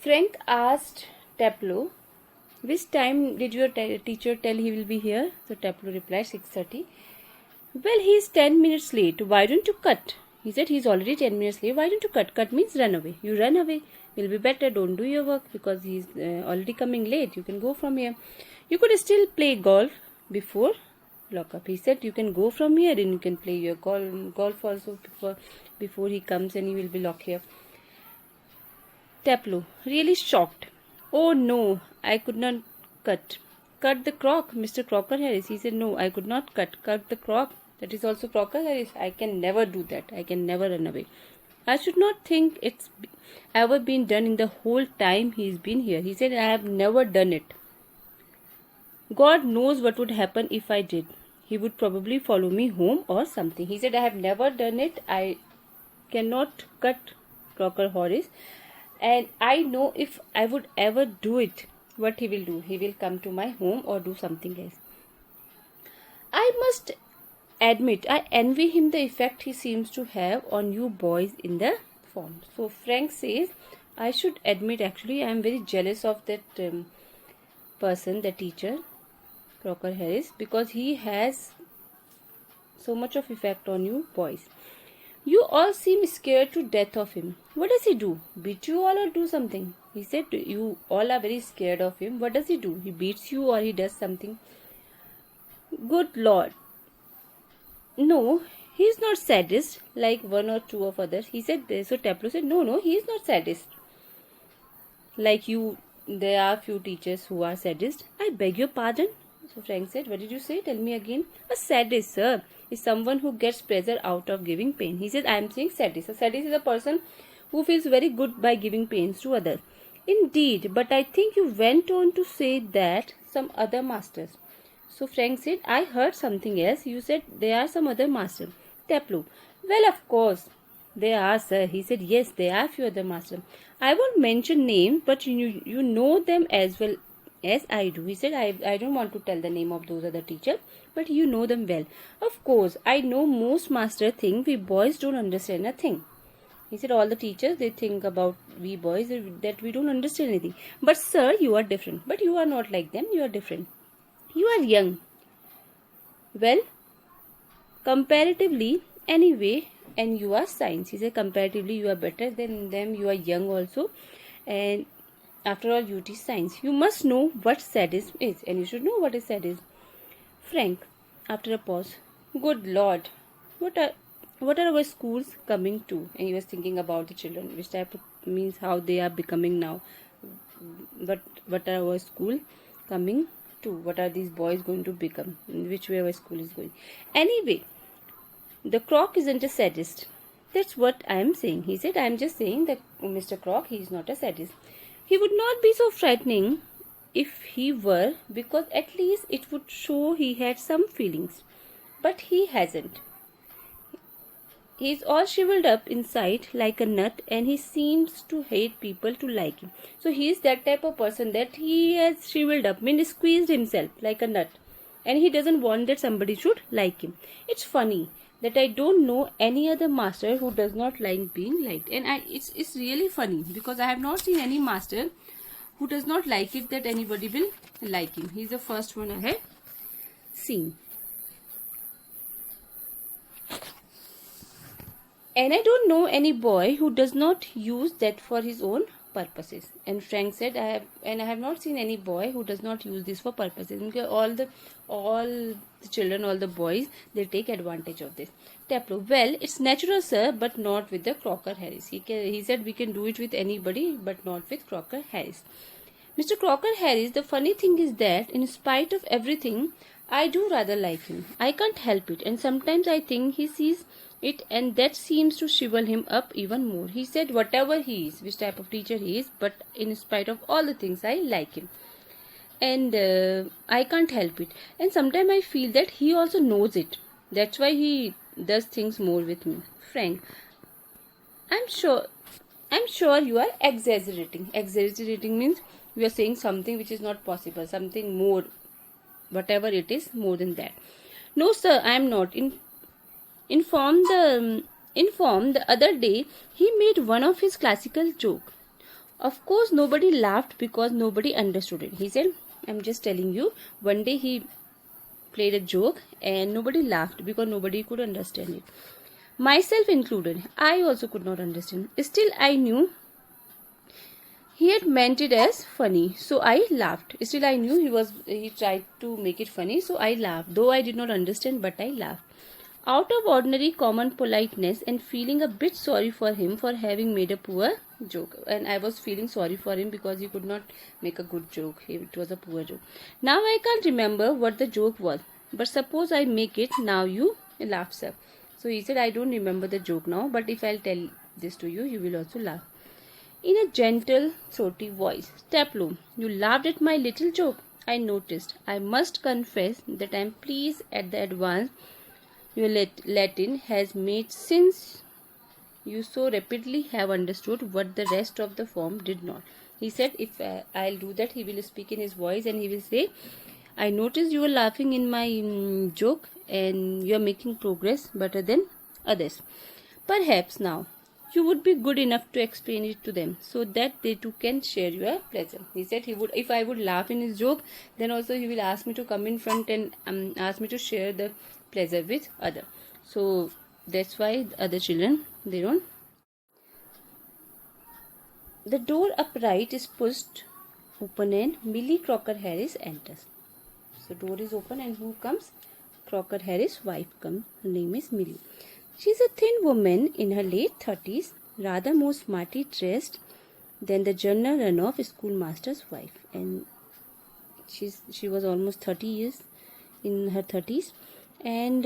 Frank asked Taplow, which time did your teacher tell he will be here? So Taplow replied 6:30. Well, he is 10 minutes late. Why don't you cut? He said he's already 10 minutes late. Why don't you cut? Cut means run away. You run away. Will be better. Don't do your work because he's already coming late. You can go from here. You could still play golf before lockup. He said you can go from here and you can play your golf also before he comes and he will be locked here. Taplow, really shocked. Oh no, I could not cut. Cut the crock, Mr. Crocker Harris. He said no, I could not cut. Cut the crock. That is also Crocker Harris. I can never do that. I can never run away. I should not think it's ever been done in the whole time he's been here. He said I have never done it. God knows what would happen if I did. He would probably follow me home or something. He said I have never done it. I cannot cut Crocker Harris. And I know if I would ever do it, what he will do. He will come to my home or do something else. I must admit, I envy him the effect he seems to have on you boys in the form. So Frank says, I should admit actually I am very jealous of that person, the teacher, Crocker Harris, because he has so much of effect on you boys. You all seem scared to death of him. What does he do? Beat you all or do something? He said you all are very scared of him. What does he do? He beats you or he does something? Good Lord. No, he is not sadist like one or two of others. He said this. So Taplow said, no, he is not sadist. Like you, there are few teachers who are sadist. I beg your pardon. So Frank said, what did you say? Tell me again. A sadist, sir, is someone who gets pleasure out of giving pain. He said, I am saying sadist. A sadist is a person who feels very good by giving pains to others. Indeed, but I think you went on to say that some other masters. So Frank said, I heard something else. You said there are some other masters. Taplow, well, of course, there are, sir. He said, yes, there are few other masters. I won't mention names, but you know them as well as I do. He said, I don't want to tell the name of those other teachers, but you know them well. Of course, I know most masters think we boys don't understand a thing. He said, all the teachers, they think about we boys that we don't understand anything. But sir, you are different. But you are not like them. You are different. You are young. Well, comparatively, anyway, and you are science. He said, comparatively, you are better than them. You are young also. And after all, UT science. You must know what sadism is. And you should know what is sadism. Frank, after a pause, good Lord, what are our schools coming to? And he was thinking about the children, which type of means how they are becoming now. What are our school coming to? What are these boys going to become? In which way our school is going? Anyway, the Croc isn't a sadist. That's what I am saying. He said, I am just saying that Mr. Croc, he is not a sadist. He would not be so frightening if he were, because at least it would show he had some feelings. But he hasn't. He is all shriveled up inside like a nut, and he seems to hate people to like him. So he is that type of person that he has shriveled up, means squeezed himself like a nut, and he doesn't want that somebody should like him. It's funny that I don't know any other master who does not like being liked. And it's really funny because I have not seen any master who does not like it that anybody will like him. He's the first one I have seen. And I don't know any boy who does not use that for his own purposes. And Frank said, I have not seen any boy who does not use this for purposes. Because all the children, all the boys, they take advantage of this. Taplow, well, it's natural, sir, but not with the Crocker Harris. He said we can do it with anybody, but not with Crocker Harris. Mr. Crocker Harris, the funny thing is that in spite of everything, I do rather like him. I can't help it, and sometimes I think he sees it, and that seems to shrivel him up even more. He said whatever he is, which type of teacher he is, but in spite of all the things, I like him. And I can't help it. And sometimes I feel that he also knows it. That's why he does things more with me. Frank, I'm sure you are exaggerating. Exaggerating means you are saying something which is not possible, something more, whatever it is, more than that. No, sir, I am not. Informed the other day, he made one of his classical joke. Of course, nobody laughed because nobody understood it. He said, I'm just telling you, one day he played a joke and nobody laughed because nobody could understand it. Myself included, I also could not understand. Still, I knew he had meant it as funny, so I laughed. Still, I knew he tried to make it funny, so I laughed. Though I did not understand, but I laughed. Out of ordinary common politeness and feeling a bit sorry for him for having made a poor joke. And I was feeling sorry for him because he could not make a good joke. It was a poor joke. Now I can't remember what the joke was, but suppose I make it now, you laugh, sir. So he said, I don't remember the joke now, but if I'll tell this to you, you will also laugh. In a gentle, throaty voice, Taplo, you laughed at my little joke. I noticed. I must confess that I am pleased at the advance your Latin has made, since you so rapidly have understood what the rest of the form did not. He said, if I'll do that, he will speak in his voice and he will say, I noticed you were laughing in my joke and you are making progress better than others. Perhaps now you would be good enough to explain it to them so that they too can share your pleasure. He said he would, if I would laugh in his joke, then also he will ask me to come in front and ask me to share the pleasure with other. So that's why the other children, they don't. The door upright is pushed open and Millie Crocker Harris enters. So door is open and who comes? Crocker Harris' wife comes. Her name is Millie. She is a thin woman in her late 30s, rather more smartly dressed than the general run-off schoolmaster's wife, and she was almost 30 years, in her 30s, and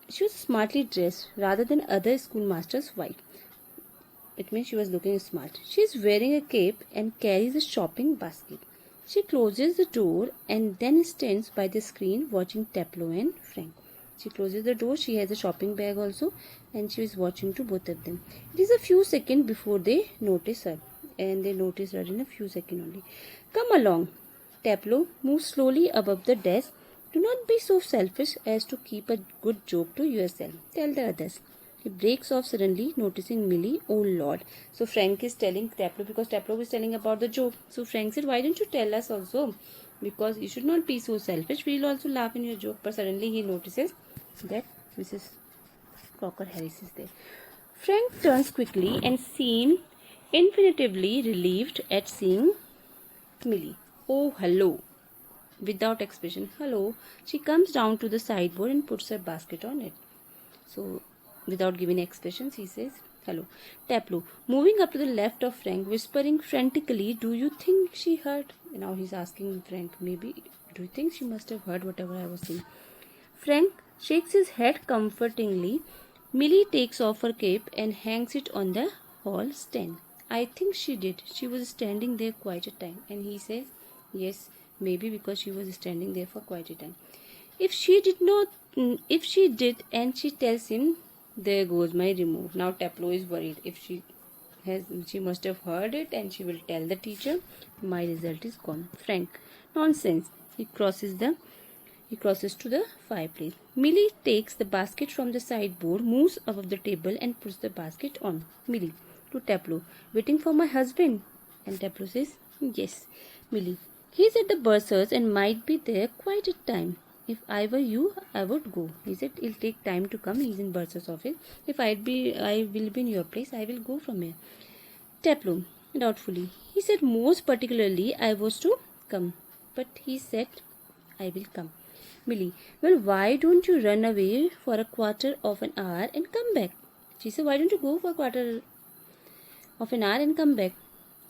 she was smartly dressed rather than other schoolmaster's wife. It means she was looking smart. She is wearing a cape and carries a shopping basket. She closes the door and then stands by the screen watching Taplo and Frank. She closes the door. She has a shopping bag also, and she is watching to both of them. It is a few seconds before they notice her, and they notice her in a few seconds only. Come along. Taplo moves slowly above the desk. Do not be so selfish as to keep a good joke to yourself. Tell the others. He breaks off suddenly, noticing Millie. Oh Lord. So Frank is telling Taplo, because Taplo is telling about the joke. So Frank said, why don't you tell us also? Because you should not be so selfish. We will also laugh in your joke. But suddenly he notices that Mrs. Crocker Harris is there. Frank turns quickly and seems infinitely relieved at seeing Millie. Oh, hello. Without expression, hello. She comes down to the sideboard and puts her basket on it. So, without giving expressions, he says, hello. Taplo, moving up to the left of Frank, whispering frantically, do you think she heard? Now he's asking Frank, maybe, do you think she must have heard whatever I was saying? Frank shakes his head comfortingly. Millie takes off her cape and hangs it on the hall stand. I think she did. She was standing there quite a time. And he says, yes, maybe because she was standing there for quite a time. If she did, and she tells him, there goes my remove. Now Taplo is worried. If she must have heard it and she will tell the teacher, my result is gone. Frank, nonsense. He crosses to the fireplace. Millie takes the basket from the sideboard, moves above the table and puts the basket on. Millie, to Taplo, waiting for my husband? And Taplo says, yes. Millie, he's at the bursar's and might be there quite a time. If I were you, I would go. He said, it'll take time to come. He's in bursar's office. If I will be in your place, I will go from here. Taplo, doubtfully, he said, most particularly, I was to come. But he said, I will come. Millie, well, why don't you run away for a quarter of an hour and come back? She said, why don't you go for a quarter of an hour and come back?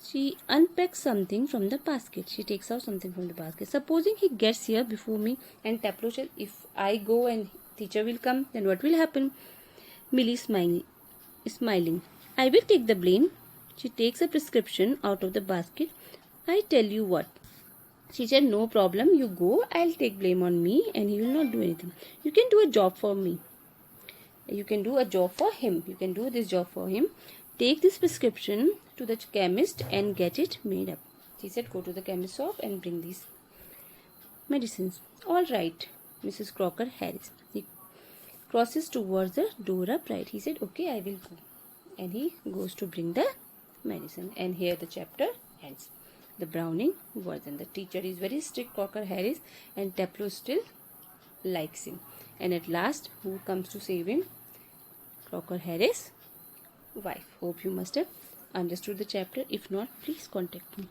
She unpacks something from the basket. She takes out something from the basket. Supposing he gets here before me, and Taplo said, if I go and teacher will come, then what will happen? Millie smiling. I will take the blame. She takes a prescription out of the basket. I tell you what. She said, no problem. You go. I'll take blame on me and he will not do anything. You can do a job for me. You can do a job for him. You can do this job for him. Take this prescription to the chemist and get it made up. She said, go to the chemist shop and bring these medicines. All right, Mrs. Crocker Harris. He crosses towards the door upright. He said, okay, I will go. And he goes to bring the medicine. And here the chapter ends. The Browning version. The teacher is very strict, Crocker Harris, and Taplow still likes him. And at last, who comes to save him? Crocker Harris' wife. Hope you must have understood the chapter. If not, please contact me.